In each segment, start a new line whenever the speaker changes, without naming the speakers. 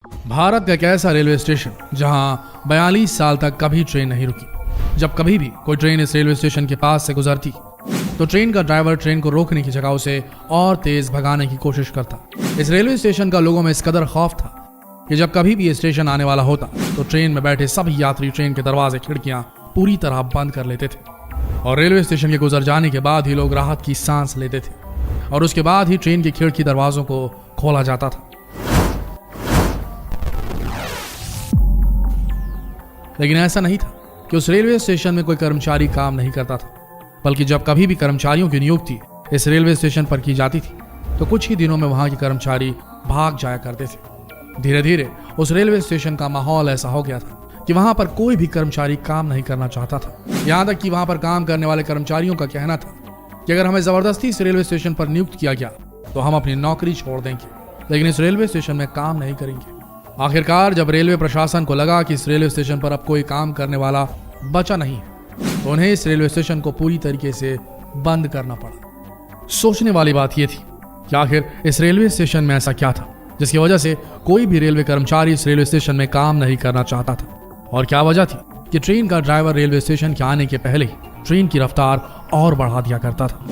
भारत का एक ऐसा रेलवे स्टेशन जहां 42 साल तक कभी ट्रेन नहीं रुकी। जब कभी भी कोई ट्रेन इस रेलवे स्टेशन के पास से गुजरती तो ट्रेन का ड्राइवर ट्रेन को रोकने की जगह उसे और तेज भगाने की कोशिश करता। इस रेलवे स्टेशन का लोगों में इस कदर खौफ था कि जब कभी भी ये स्टेशन आने वाला होता तो ट्रेन में बैठे सभी यात्री ट्रेन के दरवाजे खिड़कियां पूरी तरह बंद कर लेते थे और रेलवे स्टेशन के गुजर जाने के बाद ही लोग राहत की सांस लेते थे और उसके बाद ही ट्रेन की खिड़की दरवाजों को खोला जाता था। लेकिन ऐसा नहीं था कि उस रेलवे स्टेशन में कोई कर्मचारी काम नहीं करता था, बल्कि जब कभी भी कर्मचारियों की नियुक्ति इस रेलवे स्टेशन पर की जाती थी तो कुछ ही दिनों में वहां के कर्मचारी भाग जाया करते थे। धीरे धीरे उस रेलवे स्टेशन का माहौल ऐसा हो गया था कि वहां पर कोई भी कर्मचारी काम नहीं करना चाहता था। यहां तक कि वहां पर काम करने वाले कर्मचारियों का कहना था कि अगर हमें जबरदस्ती इस रेलवे स्टेशन पर नियुक्त किया गया तो हम अपनी नौकरी छोड़ देंगे, लेकिन इस रेलवे स्टेशन में काम नहीं करेंगे। आखिरकार जब रेलवे प्रशासन को लगा कि इस रेलवे स्टेशन पर अब कोई काम करने वाला बचा नहीं है तो उन्हें इस रेलवे स्टेशन को पूरी तरीके से बंद करना पड़ा। सोचने वाली बात यह थी कि आखिर इस रेलवे स्टेशन में ऐसा क्या था जिसकी वजह से कोई भी रेलवे कर्मचारी इस रेलवे स्टेशन में काम नहीं करना चाहता था, और क्या वजह थी कि ट्रेन का ड्राइवर रेलवे स्टेशन के आने के पहले ही ट्रेन की रफ्तार और बढ़ा दिया करता था।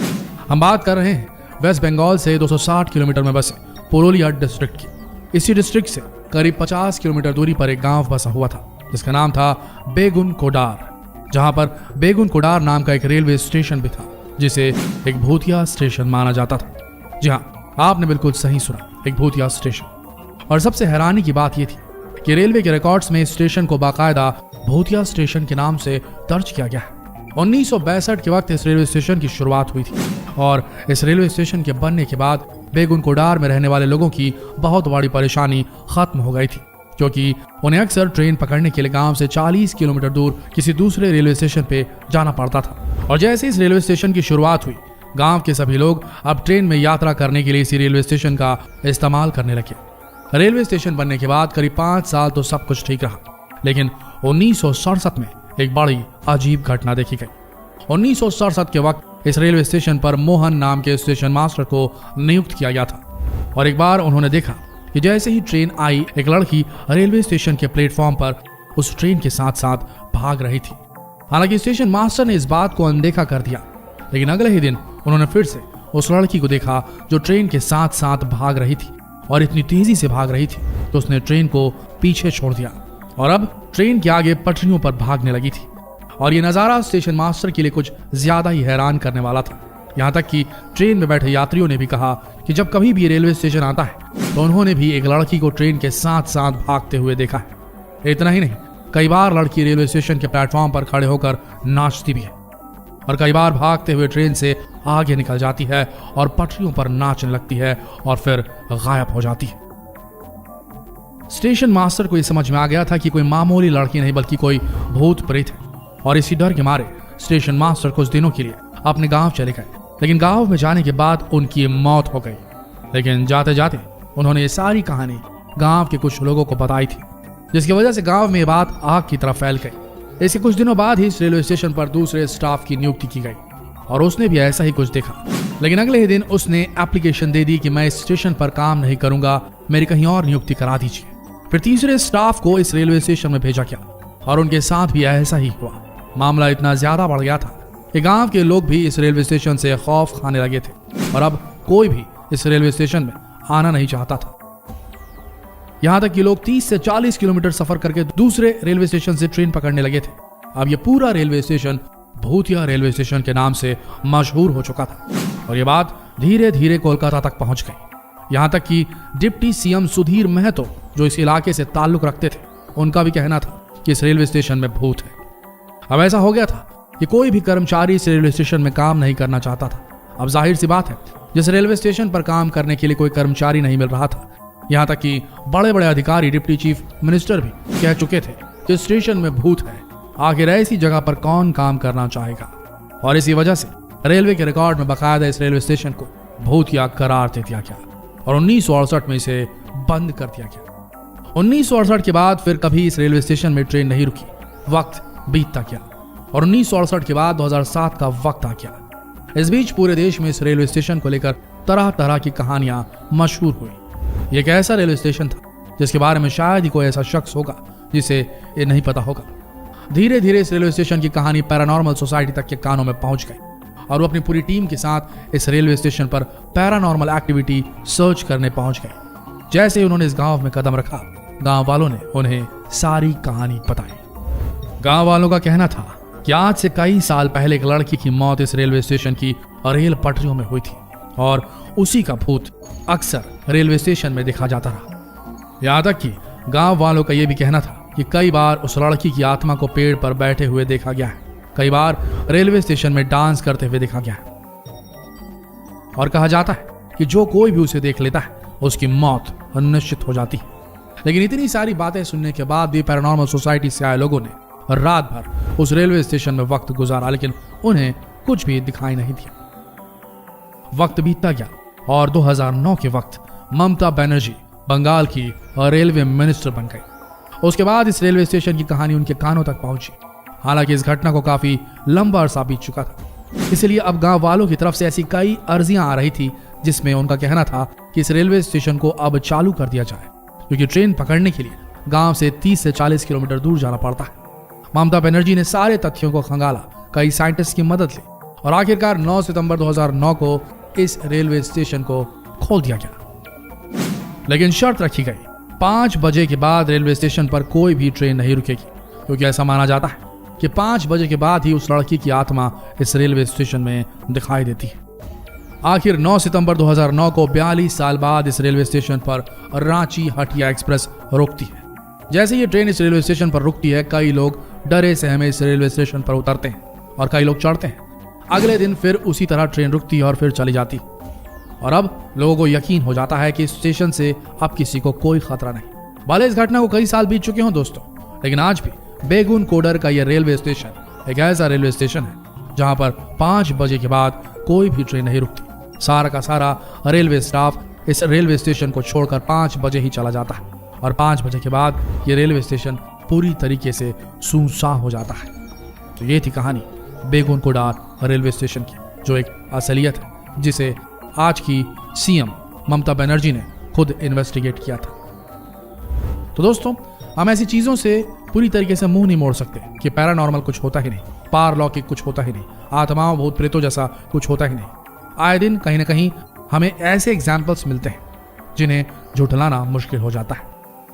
हम बात कर रहे हैं वेस्ट बंगाल से 260 किलोमीटर में बसे पुरुलिया डिस्ट्रिक्ट की। इसी डिस्ट्रिक्ट से करीब 50 किलोमीटर दूरी पर एक गांव बसा हुआ था जिसका नाम था बेगुन कोडार, जहां पर बेगुन कोडार नाम का एक रेलवे स्टेशन भी था जिसे एक भूतिया स्टेशन माना जाता था। जी हाँ, आपने बिल्कुल सही सुना, एक भूतिया स्टेशन। और सबसे हैरानी की बात यह थी कि रेलवे के रिकॉर्ड्स में इस स्टेशन को बाकायदा भूतिया स्टेशन के नाम से दर्ज किया गया है। 1962 के वक्त इस रेलवे स्टेशन की शुरुआत हुई थी और इस रेलवे स्टेशन के बनने के बाद बेगुन कोडार में रहने वाले लोगों की बहुत बड़ी परेशानी खत्म हो गई थी, क्योंकि उन्हें अक्सर ट्रेन पकड़ने के लिए गांव से 40 किलोमीटर दूर किसी दूसरे रेलवे स्टेशन पे जाना पड़ता था। और जैसे इस रेलवे स्टेशन की शुरुआत हुई, गांव के सभी लोग अब ट्रेन में यात्रा करने के लिए इसी रेलवे स्टेशन का इस्तेमाल करने लगे। रेलवे स्टेशन बनने के बाद करीब 5 साल तो सब कुछ ठीक रहा, लेकिन 1967 में एक बड़ी अजीब घटना देखी गई। 1967 के वक्त इस रेलवे स्टेशन पर मोहन नाम के स्टेशन मास्टर को नियुक्त किया गया था और एक बार उन्होंने देखा कि जैसे ही ट्रेन आई, एक लड़की रेलवे स्टेशन के प्लेटफॉर्म पर उस ट्रेन के साथ साथ भाग रही थी। हालांकि स्टेशन मास्टर ने इस बात को अनदेखा कर दिया, लेकिन अगले ही दिन उन्होंने फिर से उस लड़की को देखा जो ट्रेन के साथ साथ भाग रही थी और इतनी तेजी से भाग रही थी तो उसने ट्रेन को पीछे छोड़ दिया और अब ट्रेन के आगे पटरियों पर भागने लगी थी। और ये नजारा स्टेशन मास्टर के लिए कुछ ज्यादा ही हैरान करने वाला था। यहाँ तक कि ट्रेन में बैठे यात्रियों ने भी कहा कि जब कभी भी रेलवे स्टेशन आता है तो उन्होंने भी एक लड़की को ट्रेन के साथ साथ भागते हुए देखा है। इतना ही नहीं, कई बार लड़की रेलवे स्टेशन के प्लेटफॉर्म पर खड़े होकर नाचती भी है और कई बार भागते हुए ट्रेन से आगे निकल जाती है और पटरियों पर नाचने लगती है और फिर गायब हो जाती है। स्टेशन मास्टर को यह समझ में आ गया था कि कोई मामूली लड़की नहीं बल्कि कोई भूत प्रेत है, और इसी डर के मारे स्टेशन मास्टर कुछ दिनों के लिए अपने गांव चले गए। लेकिन गांव में जाने के बाद उनकी मौत हो गई। लेकिन जाते जाते उन्होंने ये सारी कहानी गांव के कुछ लोगों को बताई थी, जिसकी वजह से गांव में ये बात आग की तरह फैल गई। इसके कुछ दिनों बाद ही इस रेलवे स्टेशन पर दूसरे स्टाफ की नियुक्ति की गई और उसने भी ऐसा ही कुछ देखा। लेकिन अगले ही दिन उसने एप्लीकेशन दे दी कि मैं इस स्टेशन पर काम नहीं करूंगा, मेरी कहीं और नियुक्ति करा दीजिए। फिर तीसरे स्टाफ को इस रेलवे स्टेशन में भेजा गया और उनके साथ भी ऐसा ही हुआ। मामला इतना ज्यादा बढ़ गया था कि गांव के लोग भी इस रेलवे स्टेशन से खौफ खाने लगे थे और अब कोई भी इस रेलवे स्टेशन में आना नहीं चाहता था। यहां तक कि लोग 30 से 40 किलोमीटर सफर करके दूसरे रेलवे स्टेशन से ट्रेन पकड़ने लगे थे। अब यह पूरा रेलवे स्टेशन भूतिया रेलवे स्टेशन के नाम से मशहूर हो चुका था और यह बात धीरे धीरे कोलकाता तक पहुंच गई। यहां तक कि डिप्टी सीएम सुधीर महतो जो इस इलाके से ताल्लुक रखते थे, उनका भी कहना था कि इस रेलवे स्टेशन में भूत है। अब ऐसा हो गया था कि कोई भी कर्मचारी इस रेलवे स्टेशन में काम नहीं करना चाहता था। अब जाहिर सी बात है, जिस रेलवे स्टेशन पर काम करने के लिए कोई कर्मचारी नहीं मिल रहा था, यहाँ तक कि बड़े बड़े अधिकारी, डिप्टी चीफ मिनिस्टर भी कह चुके थे कि स्टेशन में भूत है, आखिर ऐसी जगह पर कौन काम करना चाहेगा। और इसी वजह से रेलवे के रिकॉर्ड में बाकायदा इस रेलवे स्टेशन को भूतिया करार दे दिया गया और 1968 में इसे बंद कर दिया गया। 1968 के बाद फिर कभी इस रेलवे स्टेशन में ट्रेन नहीं रुकी। वक्त बीतता गया और 1968 के बाद 2007 का वक्त आ गया। इस बीच पूरे देश में इस रेलवे स्टेशन को लेकर तरह तरह की कहानियां मशहूर हुई। ये एक ऐसा रेलवे स्टेशन था जिसके बारे में शायद ही कोई ऐसा शख्स होगा जिसे ये नहीं पता होगा। धीरे धीरे इस रेलवे स्टेशन की कहानी पैरानॉर्मल सोसाइटी तक के कानों में पहुंच गई और वो अपनी पूरी टीम के साथ इस रेलवे स्टेशन पर पैरानॉर्मल एक्टिविटी सर्च करने पहुंच गए। जैसे ही उन्होंने इस गांव में कदम रखा, गांव वालों ने उन्हें सारी कहानी बताई। गांव वालों का कहना था कि आज से कई साल पहले एक लड़की की मौत इस रेलवे स्टेशन की रेल पटरियों में हुई थी और उसी का भूत अक्सर रेलवे स्टेशन में देखा जाता रहा। यहां तक कि गांव वालों का यह भी कहना था कि कई बार उस लड़की की आत्मा को पेड़ पर बैठे हुए देखा गया है, कई बार रेलवे स्टेशन में डांस करते हुए देखा गया है और कहा जाता है कि जो कोई भी उसे देख लेता है उसकी मौत निश्चित हो जाती है। लेकिन इतनी सारी बातें सुनने के बाद भी पैरानॉर्मल सोसाइटी से आए लोगों ने रात भर उस रेलवे स्टेशन में वक्त गुजारा, लेकिन उन्हें कुछ भी दिखाई नहीं दिया। वक्त बीतता गया और 2009 के वक्त ममता बनर्जी बंगाल की रेलवे मिनिस्टर बन गई। उसके बाद इस रेलवे स्टेशन की कहानी उनके कानों तक पहुंची। हालांकि इस घटना को काफी लंबा अरसा बीत चुका था, इसलिए अब गांव वालों की तरफ से ऐसी कई अर्जियां आ रही थी जिसमें उनका कहना था कि इस रेलवे स्टेशन को अब चालू कर दिया जाए, क्योंकि ट्रेन पकड़ने के लिए गांव से 30 से 40 किलोमीटर दूर जाना पड़ता है। ममता बनर्जी ने सारे तथ्यों को खंगाला, कई साइंटिस्ट की मदद ली और आखिरकार 9 सितंबर 2009 को इस रेलवे स्टेशन को खोल दिया गया। लेकिन शर्त रखी गई, 5 बजे के बाद रेलवे स्टेशन पर कोई भी ट्रेन नहीं रुकेगी, क्योंकि ऐसा माना जाता है कि 5 बजे के बाद ही उस लड़की की आत्मा इस रेलवे स्टेशन में दिखाई देती है। आखिर 9 सितंबर 2009 को 42 साल बाद इस रेलवे स्टेशन पर रांची हटिया एक्सप्रेस रुकती है। जैसे ये ट्रेन इस रेलवे स्टेशन पर रुकती है, कई लोग डरे सहमे इस रेलवे स्टेशन पर उतरते हैं और कई लोग चढ़ते हैं। अगले दिन फिर उसी तरह ट्रेन रुकती है और फिर चली जाती है और अब लोगों को यकीन हो जाता है कि इस स्टेशन से अब किसी को कोई खतरा नहीं। भले इस घटना को कई साल बीत चुके हों दोस्तों, लेकिन आज भी बेगुन कोडर का यह रेलवे स्टेशन एक ऐसा रेलवे स्टेशन है जहां पर 5 बजे के बाद कोई भी ट्रेन नहीं रुकती। सारा का सारा रेलवे स्टाफ इस रेलवे स्टेशन को छोड़कर 5 बजे ही चला जाता है और 5 बजे के बाद ये रेलवे स्टेशन पूरी तरीके से सुनसान हो जाता है। तो ये थी कहानी बेगुन कोडार रेलवे स्टेशन की, जो एक असलियत है जिसे आज की सीएम ममता बनर्जी ने खुद इन्वेस्टिगेट किया था। तो दोस्तों, हम ऐसी चीजों से पूरी तरीके से मुंह नहीं मोड़ सकते कि पैरानॉर्मल कुछ होता ही नहीं, पारलौकिक कुछ होता ही नहीं, आत्माओं भूत प्रेतों जैसा कुछ होता ही नहीं। आए दिन कहीं ना कहीं हमें ऐसे एग्जाम्पल्स मिलते हैं जिन्हें झुठलाना मुश्किल हो जाता है।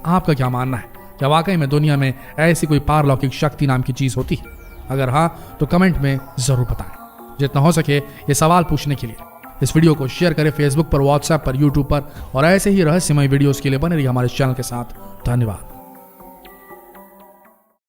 आपका क्या मानना है? क्या वाकई में दुनिया में ऐसी कोई पारलौकिक शक्ति नाम की चीज होती है? अगर हाँ, तो कमेंट में जरूर बताएं। जितना हो सके ये सवाल पूछने के लिए इस वीडियो को शेयर करें फेसबुक पर, व्हाट्सएप पर, यूट्यूब पर और ऐसे ही रहस्यमय वीडियोस के लिए बने रहिए हमारे चैनल के साथ। धन्यवाद।